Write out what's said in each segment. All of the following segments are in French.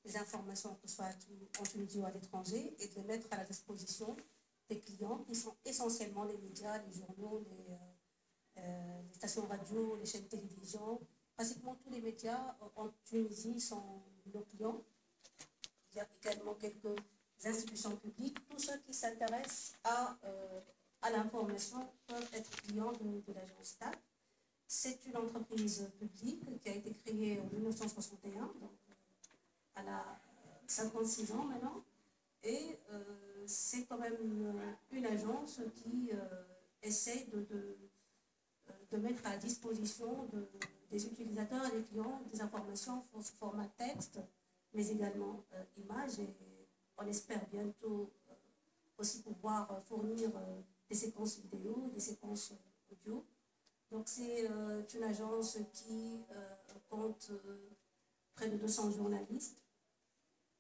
des informations, que ce soit en Tunisie ou à l'étranger, et de les mettre à la disposition des clients qui sont essentiellement les médias, les journaux, les stations radio, les chaînes de télévision. Pratiquement tous les médias en Tunisie sont nos clients. Il y a également quelques institutions publiques. Tous ceux qui s'intéressent à l'information peuvent être clients de l'agence STAT. C'est une entreprise publique qui a été créée en 1961, donc elle a 56 ans maintenant. Et c'est quand même une agence qui essaie de mettre à disposition des utilisateurs et des clients des informations sous format texte, mais également images. Et on espère bientôt aussi pouvoir fournir des séquences vidéo, des séquences audio. Donc c'est une agence qui compte près de 200 journalistes.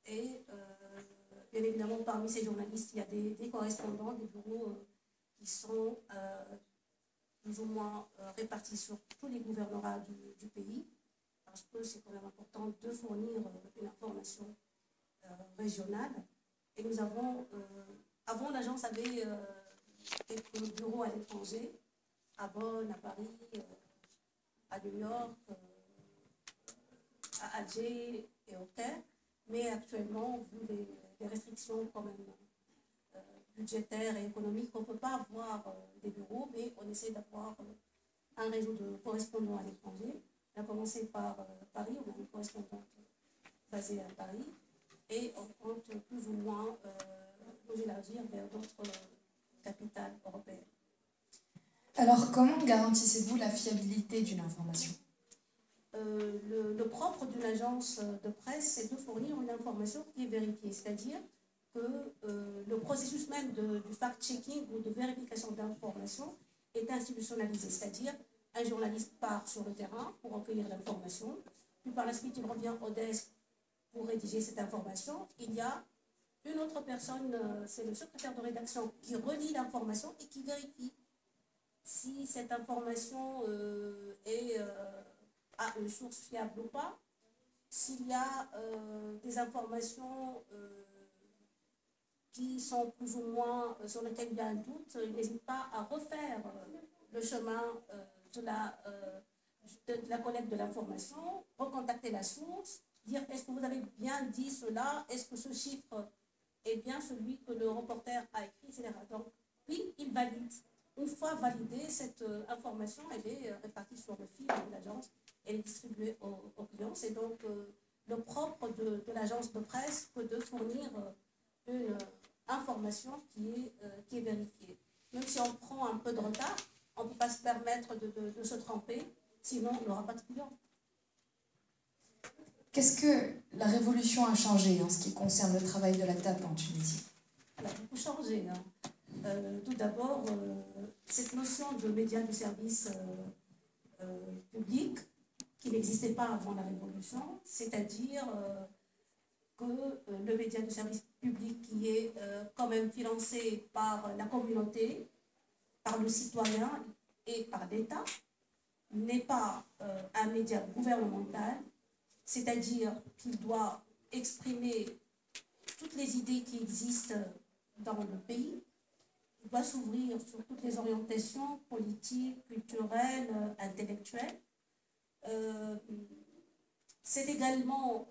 Et bien évidemment, parmi ces journalistes, il y a des correspondants, des bureaux qui sont plus ou moins répartis sur tous les gouvernorats du pays, parce que c'est quand même important de fournir une information régionale. Et nous avons, avant l'agence avait quelques bureaux à l'étranger, à Bonn, à Paris, à New York, à Alger et au Caire. Mais actuellement, vu les restrictions quand même budgétaires et économiques, on ne peut pas avoir des bureaux, mais on essaie d'avoir un réseau de correspondants à l'étranger. On a commencé par Paris, on a une correspondante basée à Paris, et on compte plus ou moins nous élargir vers d'autres capitales européennes. Alors, comment garantissez-vous la fiabilité d'une information ? Le propre d'une agence de presse, c'est de fournir une information qui est vérifiée, c'est-à-dire que le processus même du fact-checking ou de vérification d'informations est institutionnalisé, c'est-à-dire un journaliste part sur le terrain pour recueillir l'information, puis par la suite il revient au desk pour rédiger cette information. Il y a une autre personne, c'est le secrétaire de rédaction, qui relie l'information et qui vérifie si cette information a une source fiable ou pas, s'il y a des informations qui sont plus ou moins sur lesquelles il y a un doute, il n'hésite pas à refaire le chemin de la collecte de l'information, recontacter la source, dire est-ce que vous avez bien dit cela, est-ce que ce chiffre est bien celui que le reporter a écrit, etc. Donc, puis il valide. Une fois validée, cette information, elle est répartie sur le fil de l'agence, elle est distribuée aux clients. C'est donc le propre de l'agence de presse que de fournir une information qui est vérifiée. Même si on prend un peu de retard, on ne peut pas se permettre de se tromper, sinon on n'aura pas de clients. Qu'est-ce que la révolution a changé en ce qui concerne le travail de la TAP en Tunisie? Elle a beaucoup changé. Tout d'abord, cette notion de médias de service public, qui n'existait pas avant la Révolution, c'est-à-dire que le média de service public qui est quand même financé par la communauté, par le citoyen et par l'État, n'est pas un média gouvernemental, c'est-à-dire qu'il doit exprimer toutes les idées qui existent dans le pays. Il doit s'ouvrir sur toutes les orientations politiques, culturelles, intellectuelles. C'est également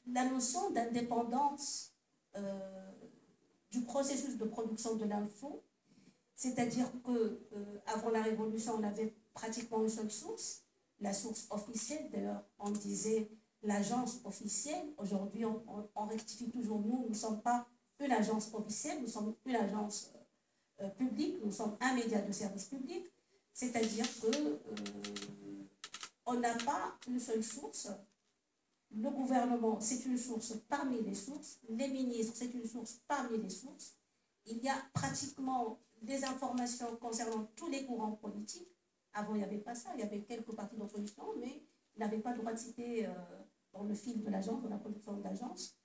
la notion d'indépendance du processus de production de l'info, c'est-à-dire qu'avant la Révolution, on avait pratiquement une seule source, la source officielle. D'ailleurs, on disait l'agence officielle. Aujourd'hui, on rectifie toujours, nous ne sommes pas une agence officielle, nous sommes une agence publique, nous sommes un média de service public, c'est-à-dire qu'on n'a pas une seule source. Le gouvernement, c'est une source parmi les sources, les ministres, c'est une source parmi les sources. Il y a pratiquement des informations concernant tous les courants politiques. Avant, il n'y avait pas ça, il y avait quelques partis d'opposition, mais il n'avait pas le droit de citer dans le fil de l'agence, dans la production de l'agence.